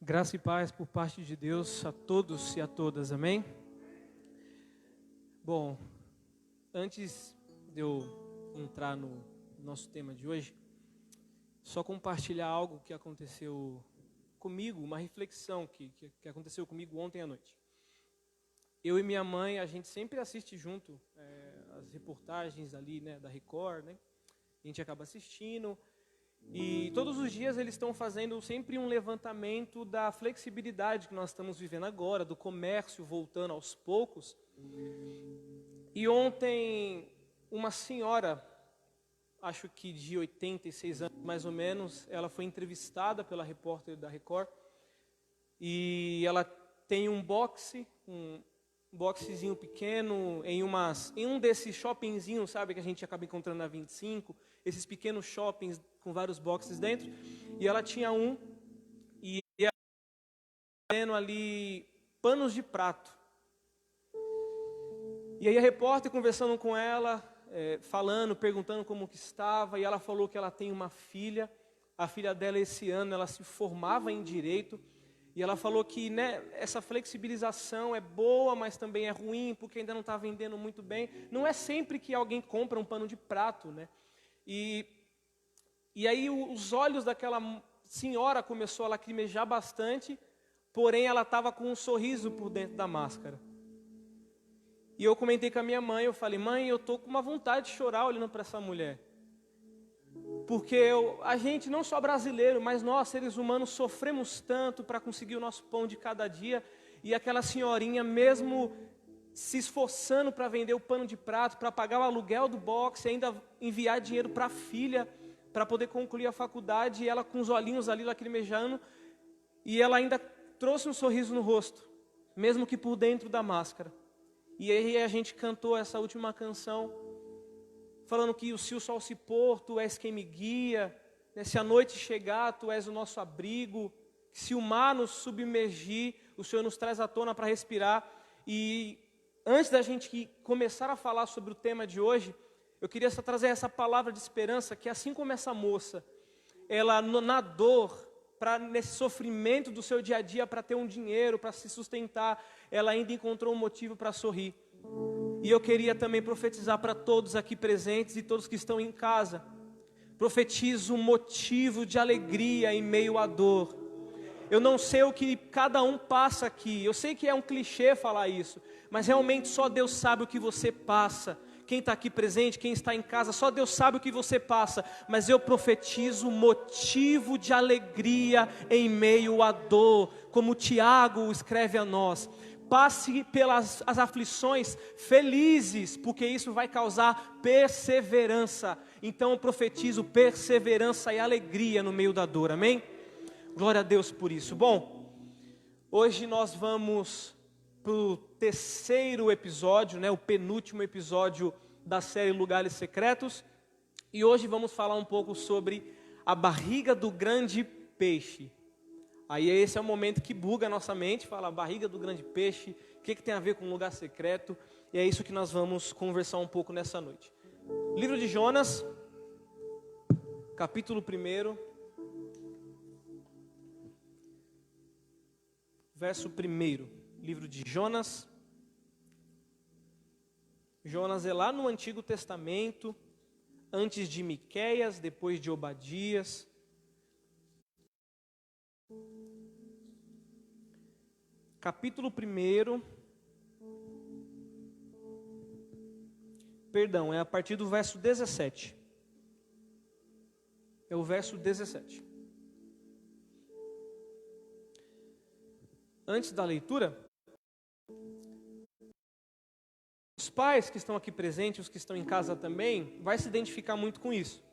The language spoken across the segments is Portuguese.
Graça e paz por parte de Deus a todos e a todas, amém? Bom, antes de eu entrar no nosso tema de hoje, só compartilhar algo que aconteceu comigo, uma reflexão que aconteceu comigo ontem à noite. Eu e minha mãe, a gente sempre assiste junto as reportagens ali, né, da Record, né? A gente acaba assistindo. E todos os dias eles estão fazendo sempre um levantamento da flexibilidade que nós estamos vivendo agora, do comércio voltando aos poucos. E ontem, uma senhora, acho que de 86 anos mais ou menos, ela foi entrevistada pela repórter da Record. E ela tem um boxezinho pequeno em um desses shoppingzinhos, sabe, que a gente acaba encontrando na 25, esses pequenos shoppings com vários boxes dentro, e ela tinha um, e ela tendo ali panos de prato. E aí a repórter conversando com ela, falando, perguntando como que estava, e ela falou que ela tem uma filha, a filha dela esse ano, ela se formava em Direito, e ela falou que, né, essa flexibilização é boa, mas também é ruim, porque ainda não está vendendo muito bem. Não é sempre que alguém compra um pano de prato, né? E aí os olhos daquela senhora começou a lacrimejar bastante, porém ela estava com um sorriso por dentro da máscara. E eu comentei com a minha mãe, eu falei, mãe, eu estou com uma vontade de chorar olhando para essa mulher. Porque a gente, não só brasileiro, mas nós, seres humanos, sofremos tanto para conseguir o nosso pão de cada dia. E aquela senhorinha, mesmo se esforçando para vender o pano de prato, para pagar o aluguel do boxe, ainda enviar dinheiro para a filha, para poder concluir a faculdade, e ela com os olhinhos ali lacrimejando, e ela ainda trouxe um sorriso no rosto, mesmo que por dentro da máscara. E aí a gente cantou essa última canção, falando que se o sol se pôr, tu és quem me guia, né? Se a noite chegar, tu és o nosso abrigo, se o mar nos submergir, o Senhor nos traz à tona para respirar. E antes da gente começar a falar sobre o tema de hoje, eu queria só trazer essa palavra de esperança, que assim como essa moça, ela na dor, nesse sofrimento do seu dia a dia, para ter um dinheiro, para se sustentar, ela ainda encontrou um motivo para sorrir. E eu queria também profetizar para todos aqui presentes e todos que estão em casa. Profetizo um motivo de alegria em meio à dor. Eu não sei o que cada um passa aqui. Eu sei que é um clichê falar isso, mas realmente só Deus sabe o que você passa. Quem está aqui presente, quem está em casa, só Deus sabe o que você passa. Mas eu profetizo motivo de alegria em meio à dor, como Tiago escreve a nós. Passe pelas as aflições felizes, porque isso vai causar perseverança. Então eu profetizo perseverança e alegria no meio da dor, amém? Glória a Deus por isso. Bom, hoje nós vamos para o terceiro episódio, né, o penúltimo episódio da série Lugares Secretos. E hoje vamos falar um pouco sobre a barriga do grande peixe. Aí esse é o momento que buga a nossa mente, fala a barriga do grande peixe, o que tem a ver com um lugar secreto? E é isso que nós vamos conversar um pouco nessa noite. Livro de Jonas, capítulo 1, verso 1. Livro de Jonas. Jonas é lá no Antigo Testamento, antes de Miqueias, depois de Obadias. Capítulo 1, perdão, é a partir do verso 17. É o verso 17. Antes da leitura, os pais que estão aqui presentes, os que estão em casa também, vai se identificar muito com isso.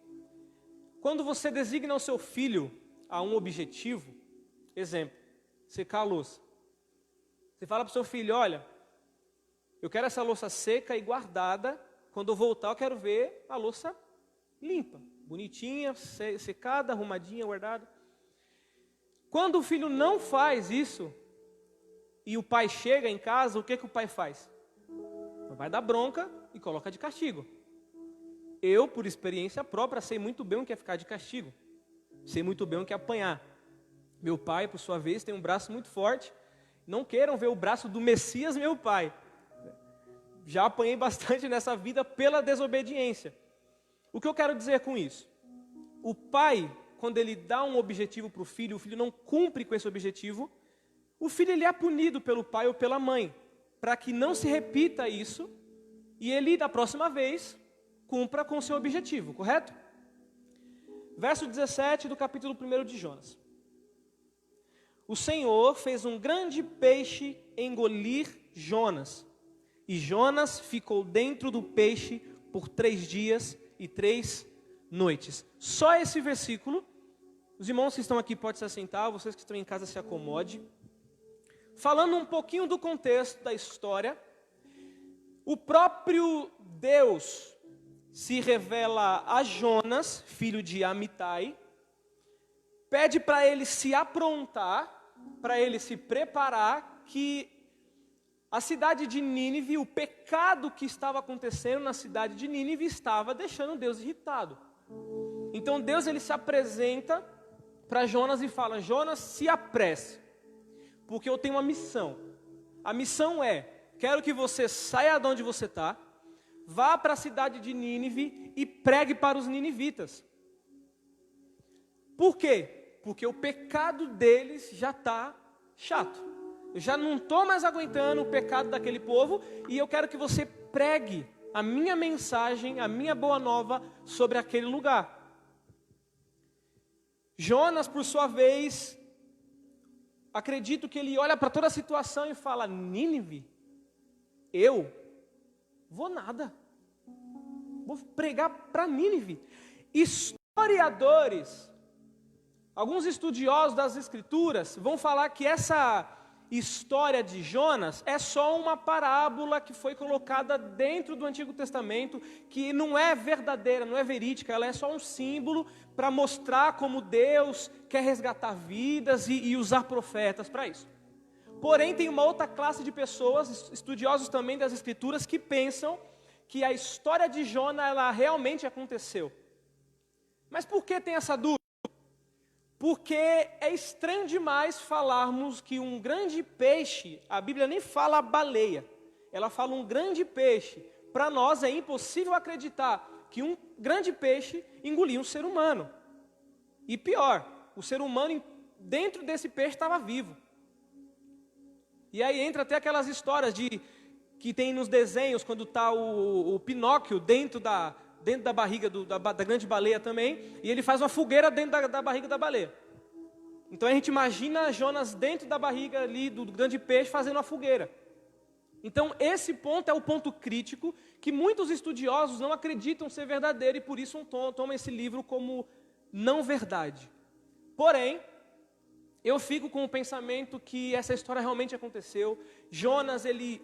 Quando você designa o seu filho a um objetivo, exemplo, secar a louça. Você fala para o seu filho, olha, eu quero essa louça seca e guardada, quando eu voltar eu quero ver a louça limpa, bonitinha, secada, arrumadinha, guardada. Quando o filho não faz isso, e o pai chega em casa, o que o pai faz? Vai dar bronca e coloca de castigo. Eu, por experiência própria, sei muito bem o que é ficar de castigo. Sei muito bem o que é apanhar. Meu pai, por sua vez, tem um braço muito forte. Não queiram ver o braço do Messias, meu pai. Já apanhei bastante nessa vida pela desobediência. O que eu quero dizer com isso? O pai, quando ele dá um objetivo para o filho não cumpre com esse objetivo, o filho ele é punido pelo pai ou pela mãe, para que não se repita isso, e ele, da próxima vez, cumpra com o seu objetivo, correto? Verso 17 do capítulo 1 de Jonas. O Senhor fez um grande peixe engolir Jonas, e Jonas ficou dentro do peixe por 3 dias e 3 noites. Só esse versículo, os irmãos que estão aqui podem se assentar, vocês que estão em casa se acomode. Falando um pouquinho do contexto da história, o próprio Deus se revela a Jonas, filho de Amitai, pede para ele se aprontar, para ele se preparar, que a cidade de Nínive, o pecado que estava acontecendo na cidade de Nínive estava deixando Deus irritado. Então Deus ele se apresenta para Jonas e fala: Jonas, se apresse, porque eu tenho uma missão. A missão é, quero que você saia de onde você está, vá para a cidade de Nínive e pregue para os ninivitas. Por quê? Porque o pecado deles já está chato. Eu já não estou mais aguentando o pecado daquele povo, e eu quero que você pregue a minha mensagem, a minha boa nova sobre aquele lugar. Jonas, por sua vez, acredito que ele olha para toda a situação e fala: Nínive? Eu? Vou nada. Vou pregar para Nínive. Historiadores, alguns estudiosos das Escrituras vão falar que essa história de Jonas é só uma parábola que foi colocada dentro do Antigo Testamento, que não é verdadeira, não é verídica, ela é só um símbolo para mostrar como Deus quer resgatar vidas e usar profetas para isso. Porém, tem uma outra classe de pessoas, estudiosos também das Escrituras, que pensam que a história de Jonas ela realmente aconteceu. Mas por que tem essa dúvida? Porque é estranho demais falarmos que um grande peixe, a Bíblia nem fala baleia, ela fala um grande peixe. Para nós é impossível acreditar que um grande peixe engoliu um ser humano. E pior, o ser humano dentro desse peixe estava vivo. E aí entra até aquelas histórias que tem nos desenhos, quando está o Pinóquio dentro da barriga da grande baleia também, e ele faz uma fogueira dentro da barriga da baleia. Então a gente imagina Jonas dentro da barriga ali do grande peixe fazendo uma fogueira. Então esse ponto é o ponto crítico que muitos estudiosos não acreditam ser verdadeiro e por isso tomam esse livro como não verdade. Porém, eu fico com o pensamento que essa história realmente aconteceu. Jonas, ele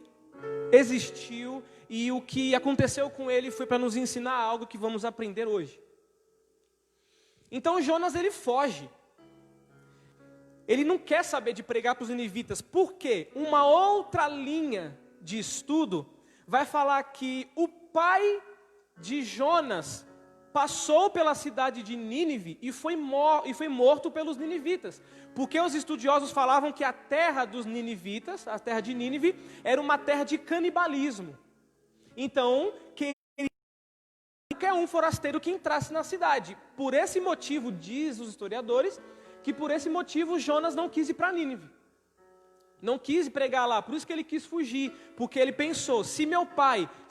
existiu e o que aconteceu com ele foi para nos ensinar algo que vamos aprender hoje. Então Jonas, ele foge. Ele não quer saber de pregar para os ninivitas. Por quê? Uma outra linha de estudo vai falar que o pai de Jonas passou pela cidade de Nínive e foi morto pelos ninivitas. Porque os estudiosos falavam que a terra dos ninivitas, a terra de Nínive, era uma terra de canibalismo. Então, qualquer um forasteiro que entrasse na cidade. Por esse motivo, diz os historiadores, que por esse motivo Jonas não quis ir para Nínive. Não quis pregar lá, por isso que ele quis fugir, porque ele pensou, se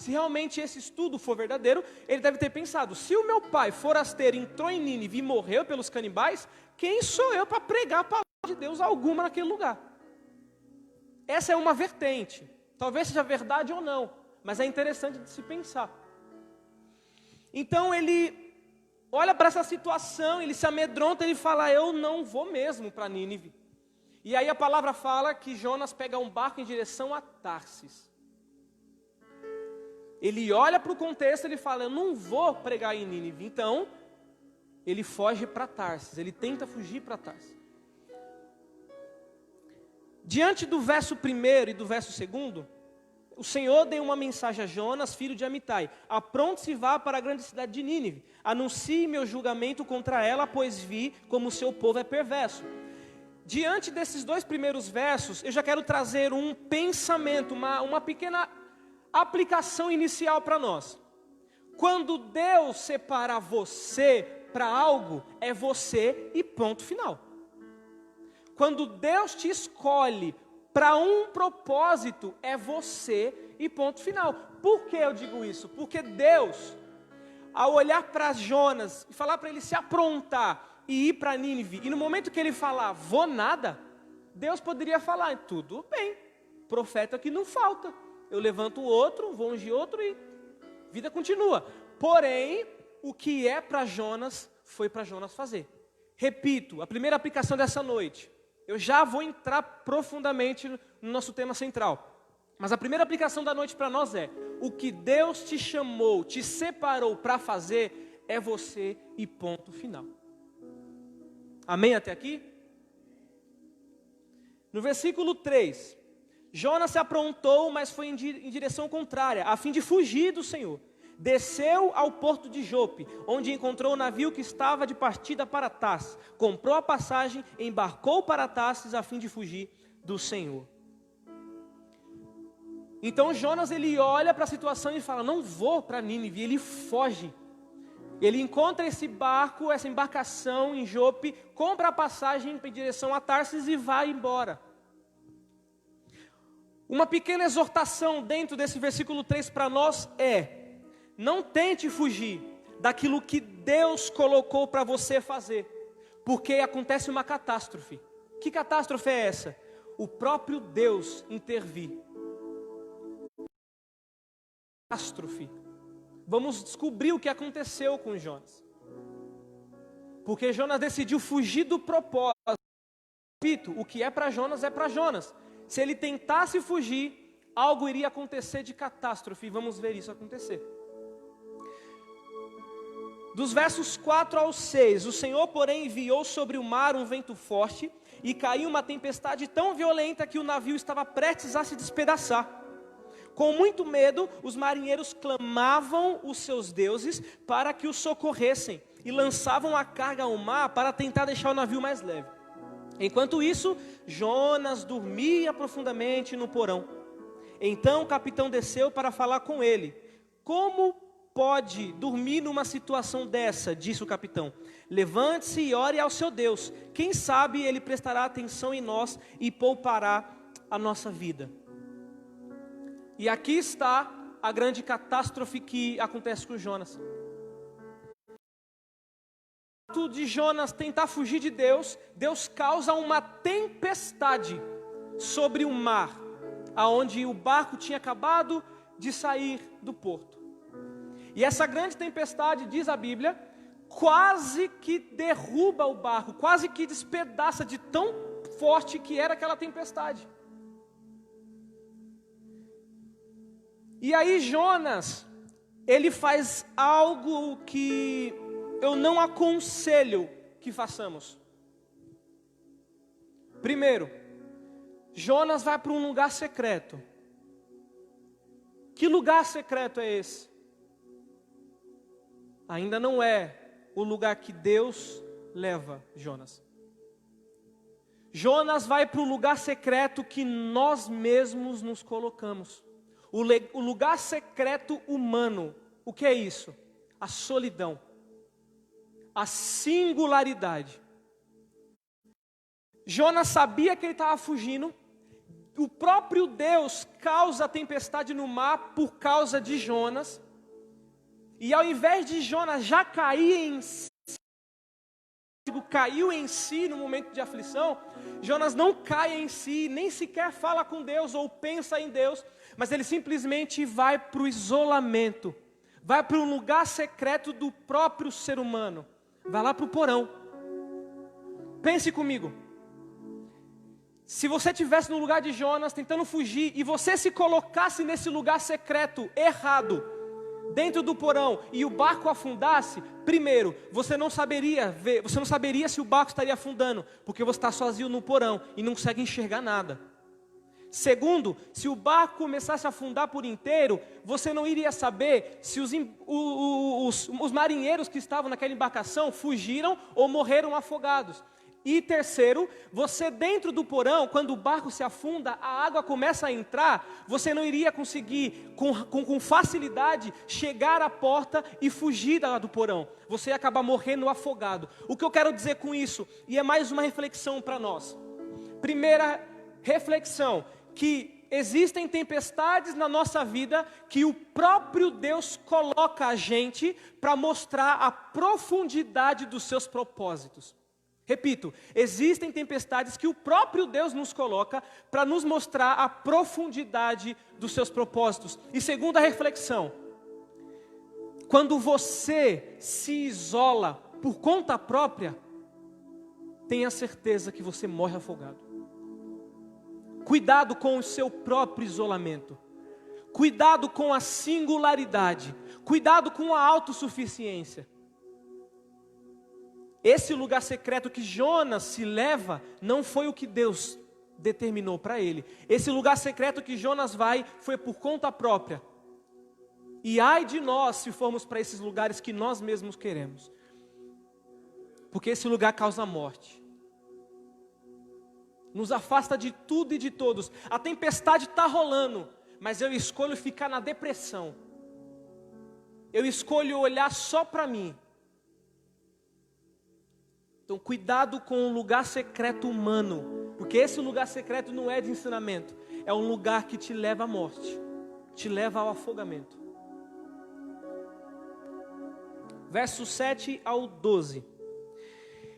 realmente esse estudo for verdadeiro, ele deve ter pensado, se o meu pai forasteiro entrou em Nínive e morreu pelos canibais, quem sou eu para pregar a palavra de Deus alguma naquele lugar? Essa é uma vertente, talvez seja verdade ou não, mas é interessante de se pensar. Então ele olha para essa situação, ele se amedronta, ele fala, eu não vou mesmo para Nínive. E aí a palavra fala que Jonas pega um barco em direção a Tarsis. Ele olha para o contexto, ele fala, eu não vou pregar em Nínive. Então, ele foge para Tarsis, ele tenta fugir para Tarsis. Diante do verso 1 e do verso 2, o Senhor deu uma mensagem a Jonas, filho de Amitai. Apronte-se e vá para a grande cidade de Nínive. Anuncie meu julgamento contra ela, pois vi como o seu povo é perverso. diante desses 2 primeiros versos, eu já quero trazer um pensamento, uma pequena aplicação inicial para nós. Quando Deus separa você para algo, é você e ponto final. Quando Deus te escolhe para um propósito, é você e ponto final. Por que eu digo isso? Porque Deus, ao olhar para Jonas e falar para ele se aprontar e ir para Nínive, e no momento que ele falar, vou nada, Deus poderia falar, tudo bem, profeta que não falta, eu levanto outro, vou ungir outro e vida continua. Porém, o que é para Jonas, foi para Jonas fazer. Repito, a primeira aplicação dessa noite, eu já vou entrar profundamente no nosso tema central. Mas a primeira aplicação da noite para nós é, o que Deus te chamou, te separou para fazer, é você e ponto final. Amém até aqui? No versículo 3, Jonas se aprontou, mas foi em direção contrária, a fim de fugir do Senhor. Desceu ao porto de Jope, onde encontrou o navio que estava de partida para Tarsis. Comprou a passagem, embarcou para Tarsis a fim de fugir do Senhor. Então Jonas, ele olha para a situação e fala, não vou para Nínive, ele foge. Ele encontra esse barco, essa embarcação em Jope, compra a passagem em direção a Tarsis e vai embora. Uma pequena exortação dentro desse versículo 3 para nós é, não tente fugir daquilo que Deus colocou para você fazer, porque acontece uma catástrofe. Que catástrofe é essa? O próprio Deus intervir. Catástrofe. Vamos descobrir o que aconteceu com Jonas. Porque Jonas decidiu fugir do propósito. Repito, o que é para Jonas é para Jonas. Se ele tentasse fugir, algo iria acontecer de catástrofe. E vamos ver isso acontecer. Dos versos 4 ao 6, o Senhor, porém, enviou sobre o mar um vento forte, e caiu uma tempestade tão violenta que o navio estava prestes a se despedaçar. Com muito medo, os marinheiros clamavam os seus deuses para que os socorressem, e lançavam a carga ao mar para tentar deixar o navio mais leve. Enquanto isso, Jonas dormia profundamente no porão. Então o capitão desceu para falar com ele. Como pode dormir numa situação dessa? Disse o capitão. Levante-se e ore ao seu Deus. Quem sabe ele prestará atenção em nós e poupará a nossa vida. E aqui está a grande catástrofe que acontece com Jonas. O fato de Jonas tentar fugir de Deus, Deus causa uma tempestade sobre o mar, aonde o barco tinha acabado de sair do porto. E essa grande tempestade, diz a Bíblia, quase que derruba o barco, quase que despedaça de tão forte que era aquela tempestade. E aí Jonas, ele faz algo que eu não aconselho que façamos. Primeiro, Jonas vai para um lugar secreto. Que lugar secreto é esse? Ainda não é o lugar que Deus leva Jonas. Jonas vai para o lugar secreto que nós mesmos nos colocamos. O lugar secreto humano. O que é isso? A solidão. A singularidade. Jonas sabia que ele estava fugindo. O próprio Deus causa a tempestade no mar por causa de Jonas. E ao invés de Jonas já cair caiu em si no momento de aflição, Jonas não cai em si, nem sequer fala com Deus ou pensa em Deus, mas ele simplesmente vai para o isolamento, vai para um lugar secreto do próprio ser humano, vai lá para o porão. Pense comigo, se você estivesse no lugar de Jonas tentando fugir e você se colocasse nesse lugar secreto errado, dentro do porão, e o barco afundasse, primeiro, você não saberia se o barco estaria afundando, porque você está sozinho no porão e não consegue enxergar nada. Segundo, se o barco começasse a afundar por inteiro, você não iria saber se os marinheiros que estavam naquela embarcação fugiram ou morreram afogados. E terceiro, você dentro do porão, quando o barco se afunda, a água começa a entrar, você não iria conseguir com facilidade chegar à porta e fugir do porão. Você ia acabar morrendo afogado. O que eu quero dizer com isso, e é mais uma reflexão para nós. Primeira reflexão, que existem tempestades na nossa vida que o próprio Deus coloca a gente para mostrar a profundidade dos seus propósitos. Repito, existem tempestades que o próprio Deus nos coloca para nos mostrar a profundidade dos seus propósitos. E segunda reflexão, quando você se isola por conta própria, tenha certeza que você morre afogado. Cuidado com o seu próprio isolamento. Cuidado com a singularidade. Cuidado com a autossuficiência. Esse lugar secreto que Jonas se leva, não foi o que Deus determinou para ele. Esse lugar secreto que Jonas vai, foi por conta própria. E ai de nós se formos para esses lugares que nós mesmos queremos. Porque esse lugar causa morte. Nos afasta de tudo e de todos. A tempestade está rolando, mas eu escolho ficar na depressão. Eu escolho olhar só para mim. Então, cuidado com o lugar secreto humano, porque esse lugar secreto não é de ensinamento, é um lugar que te leva à morte, te leva ao afogamento. Versos 7 ao 12.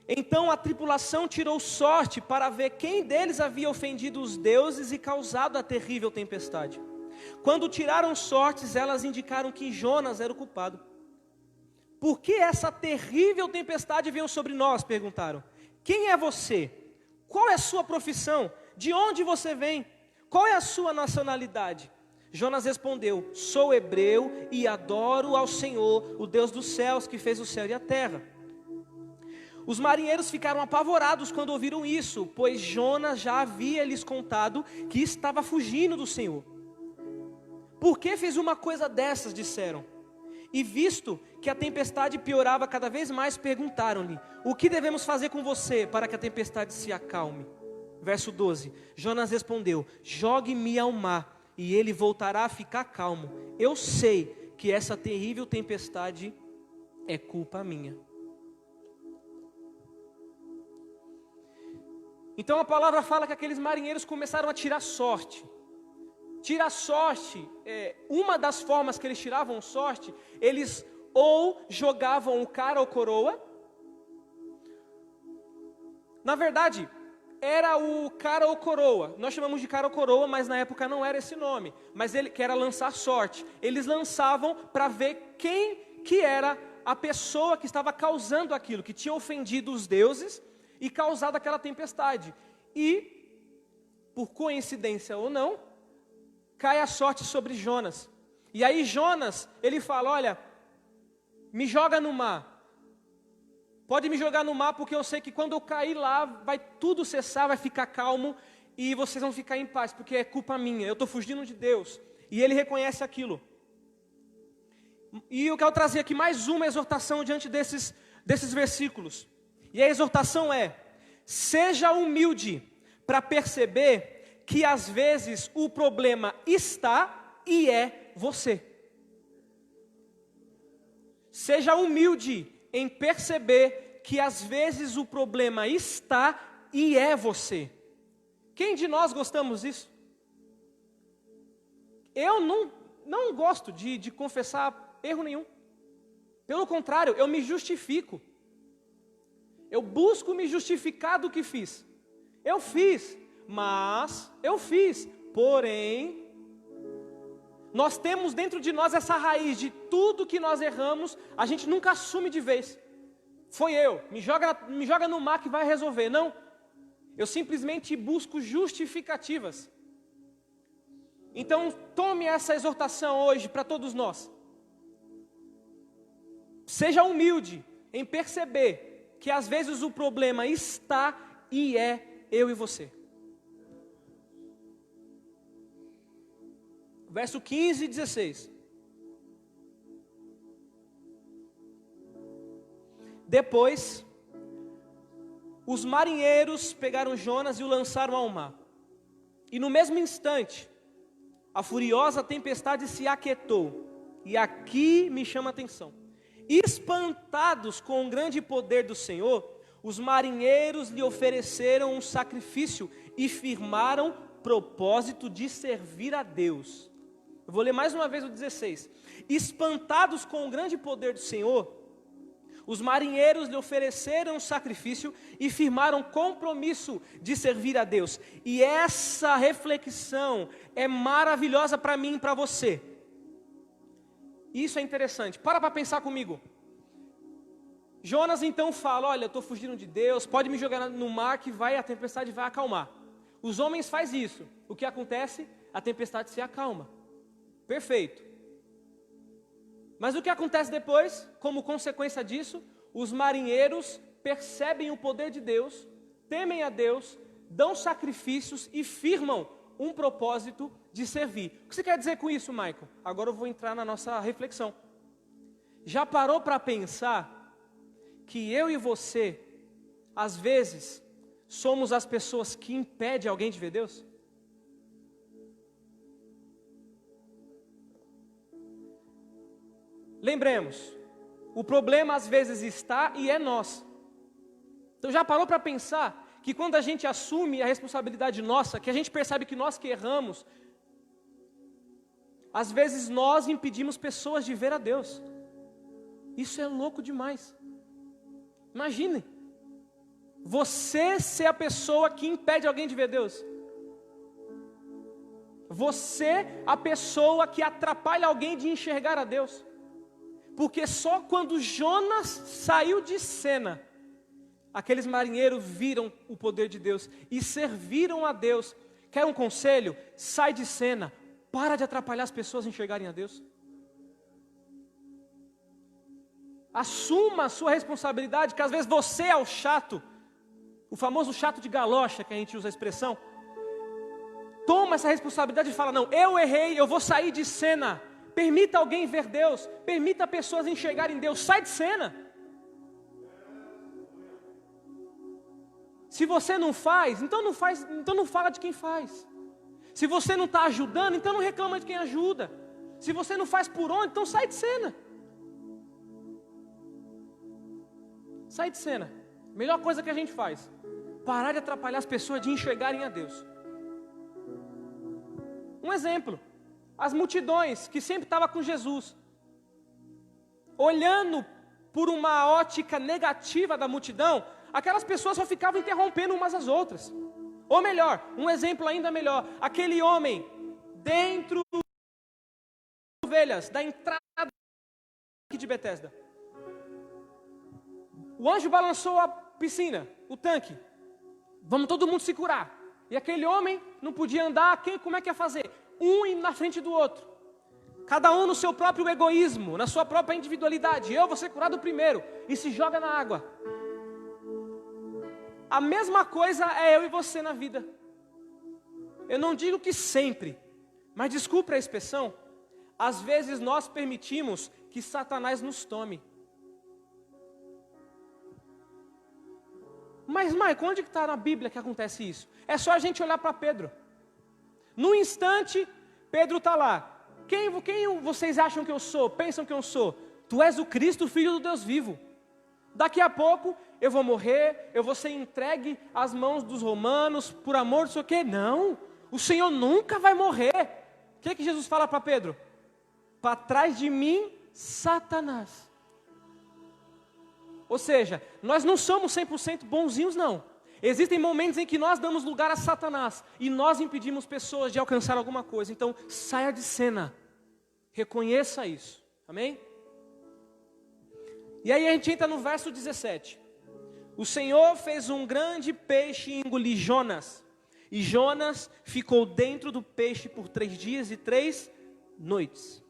Então a tripulação tirou sorte para ver quem deles havia ofendido os deuses e causado a terrível tempestade. Quando tiraram sortes, elas indicaram que Jonas era o culpado. Por que essa terrível tempestade veio sobre nós? Perguntaram. Quem é você? Qual é a sua profissão? De onde você vem? Qual é a sua nacionalidade? Jonas respondeu, sou hebreu e adoro ao Senhor, o Deus dos céus, que fez o céu e a terra. Os marinheiros ficaram apavorados quando ouviram isso, pois Jonas já havia lhes contado que estava fugindo do Senhor. Por que fez uma coisa dessas, disseram. E visto que a tempestade piorava cada vez mais, perguntaram-lhe, o que devemos fazer com você para que a tempestade se acalme? Verso 12, Jonas respondeu, jogue-me ao mar e ele voltará a ficar calmo. Eu sei que essa terrível tempestade é culpa minha. Então a palavra fala que aqueles marinheiros começaram a tirar sorte. Tirar sorte, uma das formas que eles tiravam sorte, eles ou jogavam o cara ou coroa. Na verdade, era o cara ou coroa. Nós chamamos de cara ou coroa, mas na época não era esse nome. Mas ele que era lançar sorte. Eles lançavam para ver quem que era a pessoa que estava causando aquilo, que tinha ofendido os deuses e causado aquela tempestade. E, por coincidência ou não, cai a sorte sobre Jonas. E aí Jonas, ele fala, olha, me joga no mar. Pode me jogar no mar, porque eu sei que quando eu cair lá, vai tudo cessar, vai ficar calmo, e vocês vão ficar em paz, porque é culpa minha, eu estou fugindo de Deus. E ele reconhece aquilo. E eu quero trazer aqui mais uma exortação diante desses versículos. E a exortação é, seja humilde para perceber que às vezes o problema está e é você. Seja humilde em perceber que às vezes o problema está e é você. Quem de nós gostamos disso? Eu não gosto de confessar erro nenhum. Pelo contrário, eu me justifico. Eu busco me justificar do que fiz. Eu fiz. Mas eu fiz, porém, nós temos dentro de nós essa raiz de tudo que nós erramos, a gente nunca assume de vez. Foi eu, me joga no mar que vai resolver. Não, eu simplesmente busco justificativas. Então, tome essa exortação hoje para todos nós. Seja humilde em perceber que às vezes o problema está e é eu e você. Verso 15 e 16. Depois, os marinheiros pegaram Jonas e o lançaram ao mar. E no mesmo instante, a furiosa tempestade se aquietou. E aqui me chama a atenção. Espantados com o grande poder do Senhor, os marinheiros lhe ofereceram um sacrifício e firmaram propósito de servir a Deus. Eu vou ler mais uma vez o 16. Espantados com o grande poder do Senhor, os marinheiros lhe ofereceram um sacrifício e firmaram compromisso de servir a Deus. E essa reflexão é maravilhosa para mim e para você. Isso é interessante. Para pensar comigo. Jonas então fala, olha, eu estou fugindo de Deus, pode me jogar no mar que a tempestade vai acalmar. Os homens fazem isso. O que acontece? A tempestade se acalma. Perfeito. Mas o que acontece depois? Como consequência disso, os marinheiros percebem o poder de Deus, temem a Deus, dão sacrifícios e firmam um propósito de servir. O que você quer dizer com isso, Michael? Agora eu vou entrar na nossa reflexão. Já parou para pensar que eu e você, às vezes, somos as pessoas que impedem alguém de ver Deus? Lembremos, o problema às vezes está e é nós. Então já parou para pensar que quando a gente assume a responsabilidade nossa, que a gente percebe que nós que erramos, às vezes nós impedimos pessoas de ver a Deus. Isso é louco demais. Imagine, você ser a pessoa que impede alguém de ver Deus. Você a pessoa que atrapalha alguém de enxergar a Deus. Porque só quando Jonas saiu de cena, aqueles marinheiros viram o poder de Deus e serviram a Deus. Quer um conselho? Sai de cena, para de atrapalhar as pessoas a enxergarem a Deus. Assuma a sua responsabilidade, que às vezes você é o chato, o famoso chato de galocha, que a gente usa a expressão. Toma essa responsabilidade e fala, não, eu errei, eu vou sair de cena. Permita alguém ver Deus, permita pessoas enxergarem Deus, sai de cena. Se você não faz, então não fala de quem faz. Se você não está ajudando, então não reclama de quem ajuda. Se você não faz por onde, então sai de cena. Sai de cena. Melhor coisa que a gente faz, parar de atrapalhar as pessoas de enxergarem a Deus. Um exemplo. As multidões que sempre estavam com Jesus, olhando por uma ótica negativa da multidão, aquelas pessoas só ficavam interrompendo umas às outras. Ou melhor, um exemplo ainda melhor, aquele homem dentro das ovelhas, da entrada de Betesda. O anjo balançou a piscina, o tanque. Vamos todo mundo se curar. E aquele homem não podia andar, como é que ia fazer? Um na frente do outro, cada um no seu próprio egoísmo, na sua própria individualidade. Eu vou ser curado primeiro, e se joga na água. A mesma coisa é eu e você na vida. Eu não digo que sempre, mas desculpe a expressão, às vezes nós permitimos que Satanás nos tome. Mas Maico, onde que está na Bíblia que acontece isso? É só a gente olhar para Pedro. No instante, Pedro está lá. Quem vocês acham que eu sou? Pensam que eu sou? Tu és o Cristo, Filho do Deus vivo. Daqui a pouco eu vou morrer, eu vou ser entregue às mãos dos romanos, por amor de sei o quê. Não, o Senhor nunca vai morrer. O que Jesus fala para Pedro? Para trás de mim, Satanás. Ou seja, nós não somos 100% bonzinhos não. Existem momentos em que nós damos lugar a Satanás e nós impedimos pessoas de alcançar alguma coisa. Então, saia de cena. Reconheça isso. Amém? E aí a gente entra no verso 17. O Senhor fez um grande peixe engolir Jonas. E Jonas ficou dentro do peixe por 3 dias e 3 noites.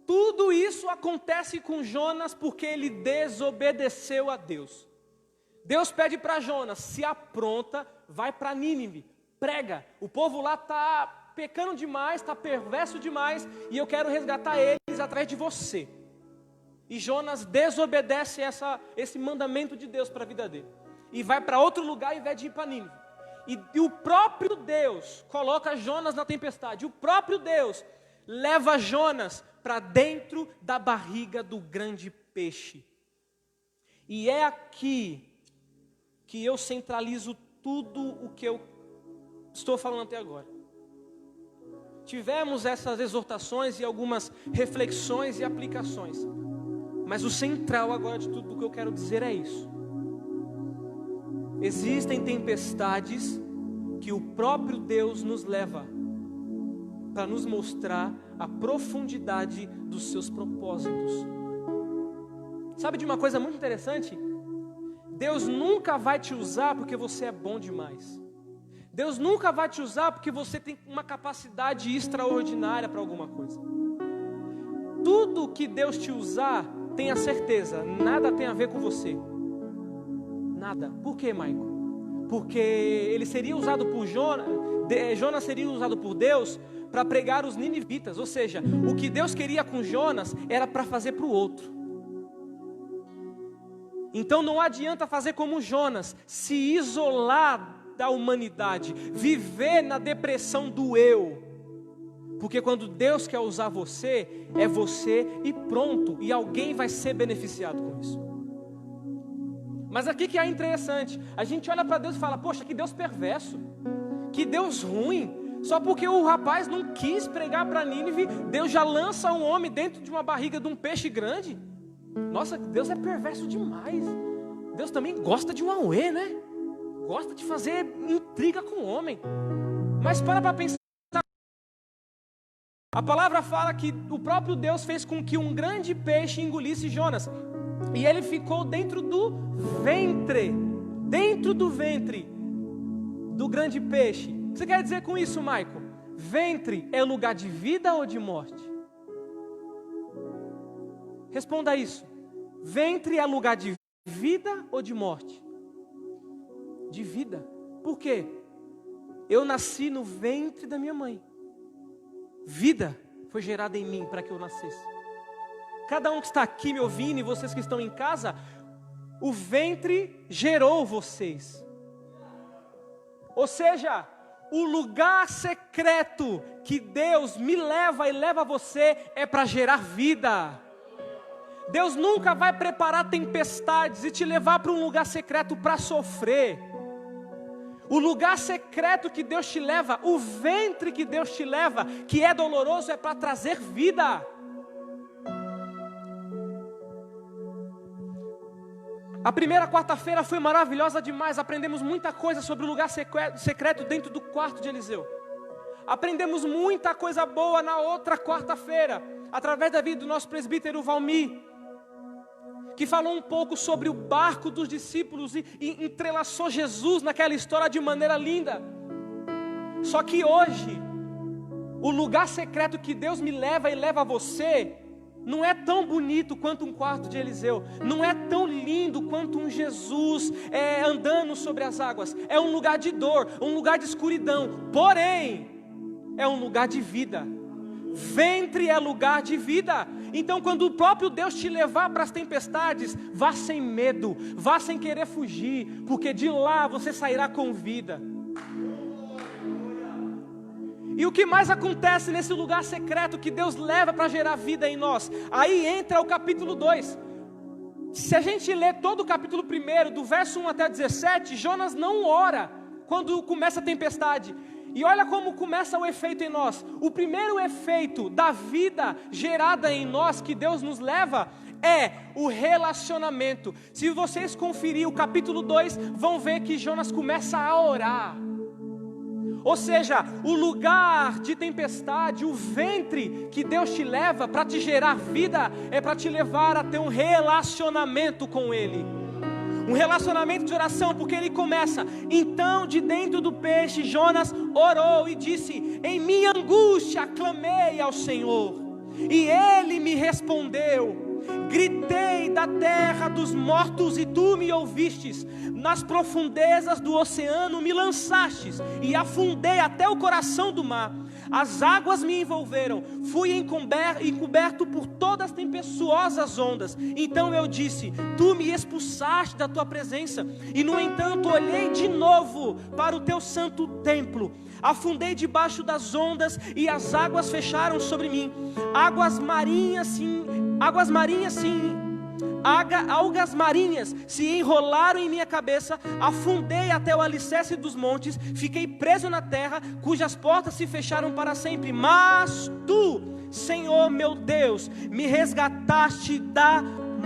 Tudo isso acontece com Jonas porque ele desobedeceu a Deus. Deus pede para Jonas, se apronta, vai para Nínive, prega. O povo lá está pecando demais, está perverso demais, e eu quero resgatar eles atrás de você. E Jonas desobedece esse mandamento de Deus para a vida dele. E vai para outro lugar ao invés de ir para Nínive. E o próprio Deus coloca Jonas na tempestade. O próprio Deus leva Jonas para dentro da barriga do grande peixe. E é aqui que eu centralizo tudo o que eu estou falando até agora. Tivemos essas exortações e algumas reflexões e aplicações. Mas o central agora de tudo o que eu quero dizer é isso. Existem tempestades que o próprio Deus nos leva para nos mostrar a profundidade dos seus propósitos. Sabe de uma coisa muito interessante? Deus nunca vai te usar porque você é bom demais. Deus nunca vai te usar porque você tem uma capacidade extraordinária para alguma coisa. Tudo que Deus te usar, tenha certeza, nada tem a ver com você. Nada. Por quê, Maico? Porque ele seria usado por Jonas, Jonas seria usado por Deus para pregar os ninivitas. Ou seja, o que Deus queria com Jonas era para fazer para o outro. Então não adianta fazer como Jonas, se isolar da humanidade, viver na depressão do eu. Porque quando Deus quer usar você, é você e pronto, e alguém vai ser beneficiado com isso. Mas aqui que é interessante, a gente olha para Deus e fala, poxa, que Deus perverso, que Deus ruim, só porque o rapaz não quis pregar para Nínive, Deus já lança um homem dentro de uma barriga de um peixe grande. Nossa, Deus é perverso demais. Deus também gosta de um auê, né? Gosta de fazer intriga com o homem. Mas para pensar. A palavra fala que o próprio Deus fez com que um grande peixe engolisse Jonas. E ele ficou dentro do ventre do grande peixe. O que você quer dizer com isso, Maico? Ventre é lugar de vida ou de morte? Responda isso. Ventre é lugar de vida ou de morte? De vida. Por quê? Eu nasci no ventre da minha mãe. Vida foi gerada em mim para que eu nascesse. Cada um que está aqui me ouvindo e vocês que estão em casa, o ventre gerou vocês. Ou seja, o lugar secreto que Deus me leva e leva você é para gerar vida. Deus nunca vai preparar tempestades e te levar para um lugar secreto para sofrer. O lugar secreto que Deus te leva, o ventre que Deus te leva, que é doloroso, é para trazer vida. A primeira quarta-feira foi maravilhosa demais. Aprendemos muita coisa sobre o lugar secreto dentro do quarto de Eliseu. Aprendemos muita coisa boa na outra quarta-feira, através da vida do nosso presbítero Valmir, que falou um pouco sobre o barco dos discípulos e entrelaçou Jesus naquela história de maneira linda. Só que hoje, o lugar secreto que Deus me leva e leva a você, não é tão bonito quanto um quarto de Eliseu, não é tão lindo quanto um Jesus andando sobre as águas. É um lugar de dor, um lugar de escuridão, porém, é um lugar de vida. Ventre é lugar de vida. Então quando o próprio Deus te levar para as tempestades, vá sem medo, vá sem querer fugir, porque de lá você sairá com vida. E o que mais acontece nesse lugar secreto que Deus leva para gerar vida em nós? Aí entra o capítulo 2. Se a gente ler todo o capítulo 1, do verso 1 até 17, Jonas não ora quando começa a tempestade. E olha como começa o efeito em nós. O primeiro efeito da vida gerada em nós, que Deus nos leva, é o relacionamento. Se vocês conferirem o capítulo 2, vão ver que Jonas começa a orar. Ou seja, o lugar de tempestade, o ventre que Deus te leva para te gerar vida, é para te levar a ter um relacionamento com Ele. Um relacionamento de oração, porque ele começa: então de dentro do peixe Jonas orou e disse: em minha angústia clamei ao Senhor, e Ele me respondeu. Gritei da terra dos mortos e tu me ouvistes. Nas profundezas do oceano me lançastes, e afundei até o coração do mar. as águas me envolveram, fui encoberto por todas as tempestuosas ondas. Então eu disse: tu me expulsaste da tua presença, e no entanto olhei de novo para o teu santo templo. Afundei debaixo das ondas, e as águas fecharam sobre mim. Algas marinhas se enrolaram em minha cabeça. Afundei até o alicerce dos montes, fiquei preso na terra, cujas portas se fecharam para sempre. Mas tu, Senhor meu Deus, me resgataste da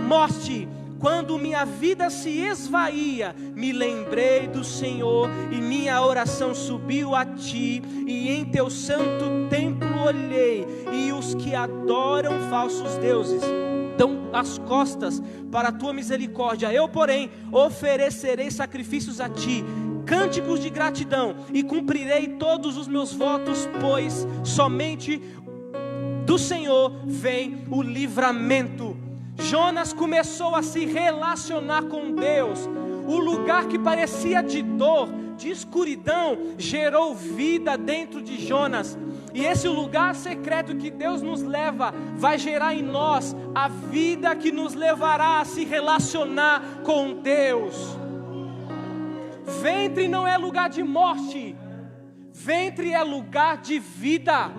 morte. Quando minha vida se esvaía, me lembrei do Senhor, e minha oração subiu a ti, e em teu santo templo olhei, e os que adoram falsos deuses dão as costas para a tua misericórdia. Eu, porém, oferecerei sacrifícios a ti, cânticos de gratidão, e cumprirei todos os meus votos, pois somente do Senhor vem o livramento. Jonas começou a se relacionar com Deus. O lugar que parecia de dor, de escuridão, gerou vida dentro de Jonas. E esse lugar secreto que Deus nos leva vai gerar em nós a vida que nos levará a se relacionar com Deus. Ventre não é lugar de morte, ventre é lugar de vida.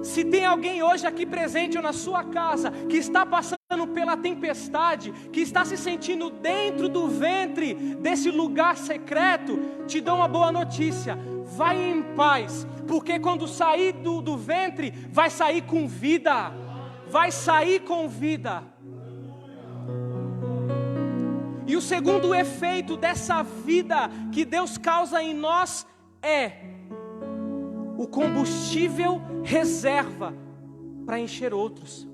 Se tem alguém hoje aqui presente ou na sua casa que está passando pela tempestade, que está se sentindo dentro do ventre desse lugar secreto, te dou uma boa notícia: vai em paz, porque quando sair do ventre, vai sair com vida, vai sair com vida. E o segundo efeito dessa vida que Deus causa em nós é o combustível reserva para encher outros.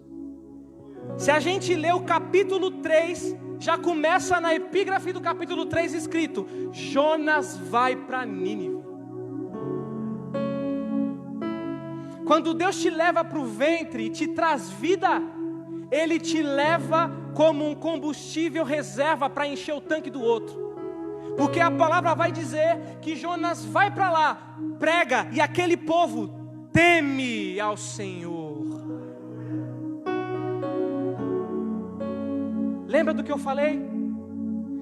Se a gente ler o capítulo 3, já começa na epígrafe do capítulo 3 escrito: Jonas vai para Nínive. Quando Deus te leva para o ventre e te traz vida, Ele te leva como um combustível reserva para encher o tanque do outro. Porque a palavra vai dizer que Jonas vai para lá, prega, e aquele povo teme ao Senhor. Lembra do que eu falei?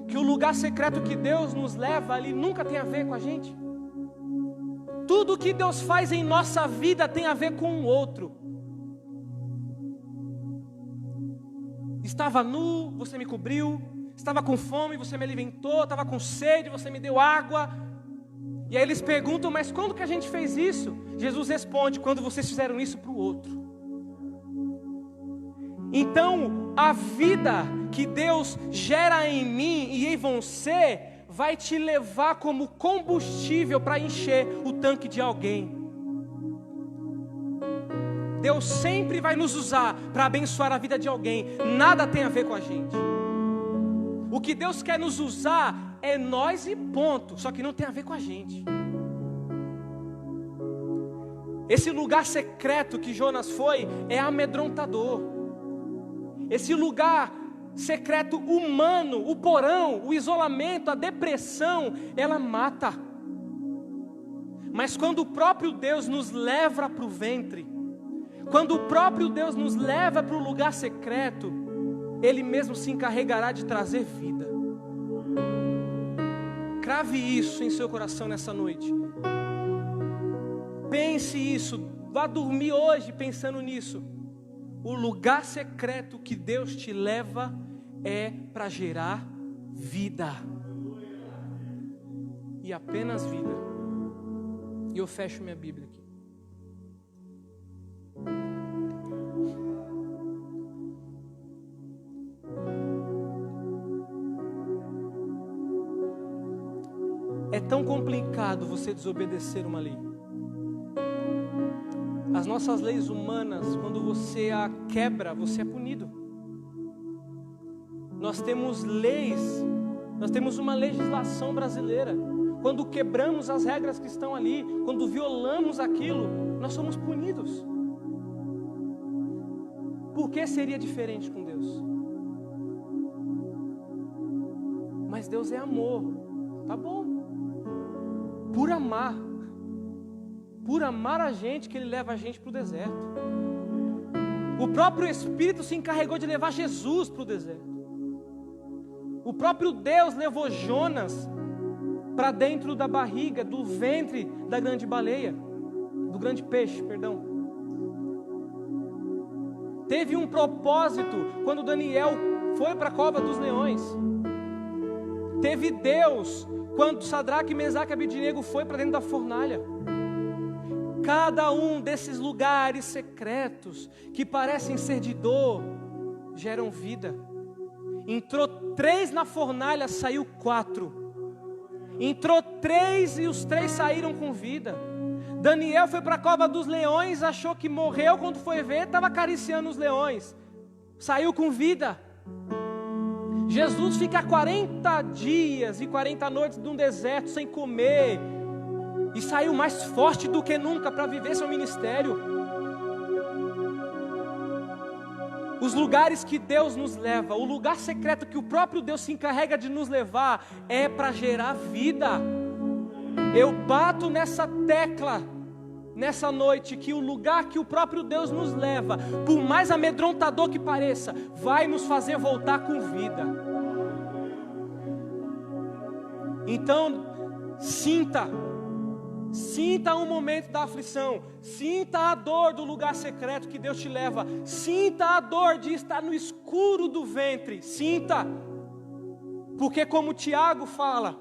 Que o lugar secreto que Deus nos leva ali nunca tem a ver com a gente. Tudo que Deus faz em nossa vida tem a ver com o outro. Estava nu, você me cobriu. Estava com fome, você me alimentou. Estava com sede, você me deu água. E aí eles perguntam: mas quando que a gente fez isso? Jesus responde: quando vocês fizeram isso para o outro. Então, a vida que Deus gera em mim e em você vai te levar como combustível para encher o tanque de alguém. Deus sempre vai nos usar para abençoar a vida de alguém. Nada tem a ver com a gente. O que Deus quer nos usar é nós e ponto. Só que não tem a ver com a gente. Esse lugar secreto que Jonas foi é amedrontador. Esse lugar secreto humano, o porão, o isolamento, a depressão, ela mata. Mas quando o próprio Deus nos leva para o ventre, quando o próprio Deus nos leva para o lugar secreto, Ele mesmo se encarregará de trazer vida. Crave isso em seu coração nessa noite. Pense isso. Vá dormir hoje pensando nisso. O lugar secreto que Deus te leva é para gerar vida. E apenas vida. E eu fecho minha Bíblia aqui. É tão complicado você desobedecer uma lei. As nossas leis humanas, quando você a quebra, você é punido. Nós temos leis, nós temos uma legislação brasileira. Quando quebramos as regras que estão ali, quando violamos aquilo, nós somos punidos. Por que seria diferente com Deus? Mas Deus é amor, tá bom? Por amar, por amar a gente que Ele leva a gente para o deserto. O próprio Espírito se encarregou de levar Jesus para o deserto. O próprio Deus levou Jonas para dentro da barriga, do ventre da grande baleia, do grande peixe, perdão. Teve um propósito quando Daniel foi para a cova dos leões. Teve Deus quando Sadraque, Mesaque e Abednego foi para dentro da fornalha. Cada um desses lugares secretos que parecem ser de dor geram vida. Entrou 3 na fornalha, saiu 4. Entrou 3 e os 3 saíram com vida. Daniel foi para a cova dos leões, achou que morreu, quando foi ver, estava acariciando os leões. Saiu com vida. Jesus fica 40 dias e 40 noites num deserto sem comer. E saiu mais forte do que nunca para viver seu ministério. Os lugares que Deus nos leva, o lugar secreto que o próprio Deus se encarrega de nos levar, é para gerar vida. Eu bato nessa tecla, nessa noite, que o lugar que o próprio Deus nos leva, por mais amedrontador que pareça, vai nos fazer voltar com vida. Então, sinta um momento da aflição, sinta a dor do lugar secreto que Deus te leva, sinta a dor de estar no escuro do ventre, sinta, porque como Tiago fala,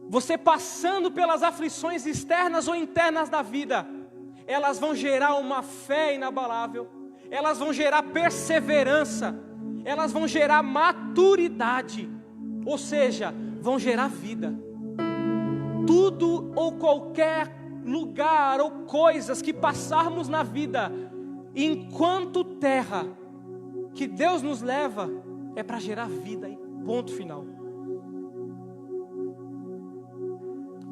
você passando pelas aflições externas ou internas da vida, elas vão gerar uma fé inabalável, elas vão gerar perseverança, elas vão gerar maturidade, ou seja, vão gerar vida. Tudo ou qualquer lugar ou coisas que passarmos na vida, enquanto terra, que Deus nos leva, é para gerar vida, ponto final.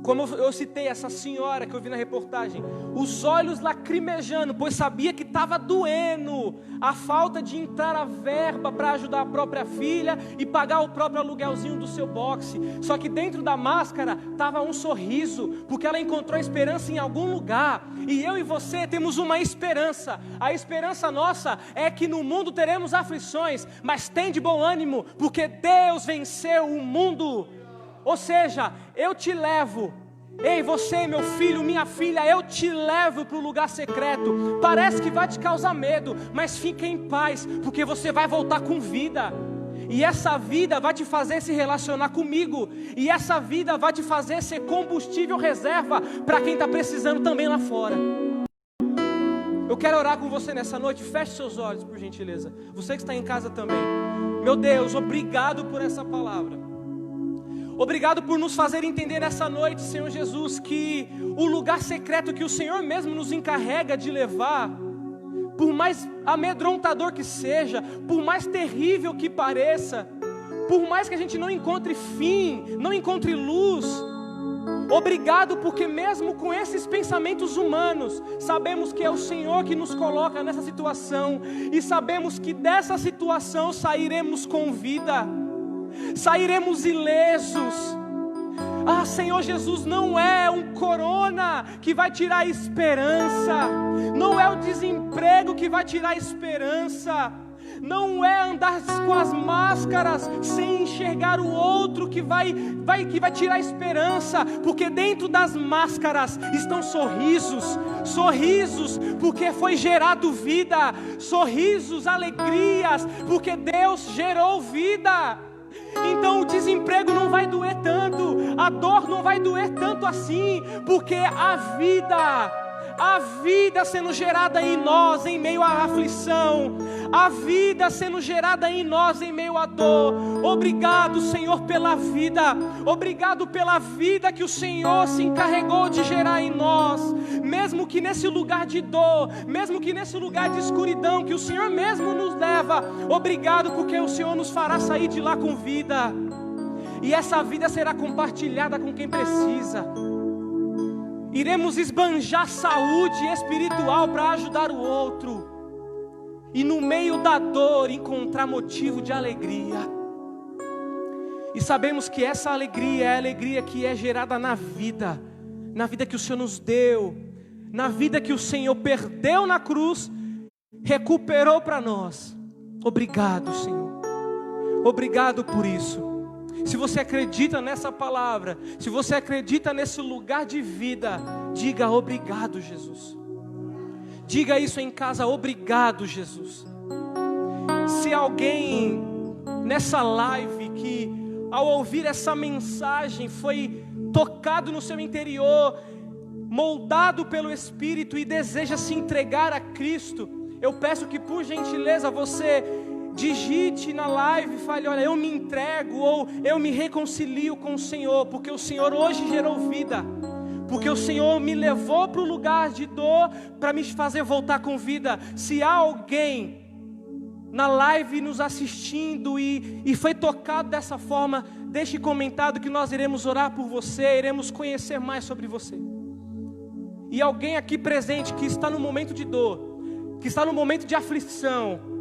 Como eu citei essa senhora que eu vi na reportagem, os olhos lacrimejando, pois sabia que estava doendo a falta de entrar a verba para ajudar a própria filha e pagar o próprio aluguelzinho do seu boxe. Só que dentro da máscara estava um sorriso, porque ela encontrou esperança em algum lugar. E eu e você temos uma esperança. A esperança nossa é que no mundo teremos aflições, mas tem de bom ânimo, porque Deus venceu o mundo. Ou seja, eu te levo, ei você meu filho, minha filha, eu te levo para o lugar secreto. Parece que vai te causar medo, mas fique em paz, porque você vai voltar com vida. E essa vida vai te fazer se relacionar comigo. E essa vida vai te fazer ser combustível reserva para quem está precisando também lá fora. Eu quero orar com você nessa noite. Feche seus olhos, por gentileza. Você que está em casa também. Meu Deus, obrigado por essa palavra. Obrigado por nos fazer entender nessa noite, Senhor Jesus, que o lugar secreto que o Senhor mesmo nos encarrega de levar, por mais amedrontador que seja, por mais terrível que pareça, por mais que a gente não encontre fim, não encontre luz, obrigado porque mesmo com esses pensamentos humanos, sabemos que é o Senhor que nos coloca nessa situação, e sabemos que dessa situação sairemos com vida, sairemos ilesos. Ah, Senhor Jesus, não é um corona que vai tirar a esperança, não é o desemprego que vai tirar a esperança, não é andar com as máscaras sem enxergar o outro que vai tirar a esperança, porque dentro das máscaras estão sorrisos, porque foi gerado vida, sorrisos, alegrias, porque Deus gerou vida. Então o desemprego não vai doer tanto, a dor não vai doer tanto assim, porque a vida sendo gerada em nós em meio à aflição, a vida sendo gerada em nós em meio à dor. Obrigado, Senhor, pela vida, obrigado pela vida que o Senhor se encarregou de gerar em nós, mesmo que nesse lugar de dor, mesmo que nesse lugar de escuridão que o Senhor mesmo nos leva. Obrigado porque o Senhor nos fará sair de lá com vida, e essa vida será compartilhada com quem precisa. Iremos esbanjar saúde espiritual para ajudar o outro, e no meio da dor encontrar motivo de alegria. E sabemos que essa alegria é a alegria que é gerada na vida, na vida que o Senhor nos deu, na vida que o Senhor perdeu na cruz, recuperou para nós. Obrigado, Senhor. Obrigado por isso. Se você acredita nessa palavra, se você acredita nesse lugar de vida, diga obrigado, Jesus. Diga isso em casa, obrigado, Jesus. Se alguém nessa live que ao ouvir essa mensagem foi tocado no seu interior, moldado pelo Espírito e deseja se entregar a Cristo, eu peço que por gentileza você digite na live e fale: olha, eu me entrego, ou eu me reconcilio com o Senhor, porque o Senhor hoje gerou vida, porque o Senhor me levou para o lugar de dor para me fazer voltar com vida. Se há alguém na live nos assistindo e foi tocado dessa forma, deixe comentado que nós iremos orar por você, iremos conhecer mais sobre você. E alguém aqui presente que está no momento de dor, que está no momento de aflição,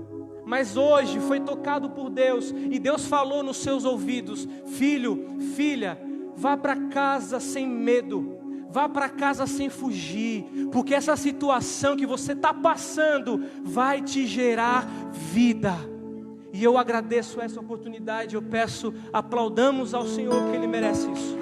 mas hoje foi tocado por Deus, e Deus falou nos seus ouvidos: filho, filha, vá para casa sem medo, vá para casa sem fugir, porque essa situação que você está passando vai te gerar vida. E eu agradeço essa oportunidade, eu peço, aplaudamos ao Senhor, que Ele merece isso.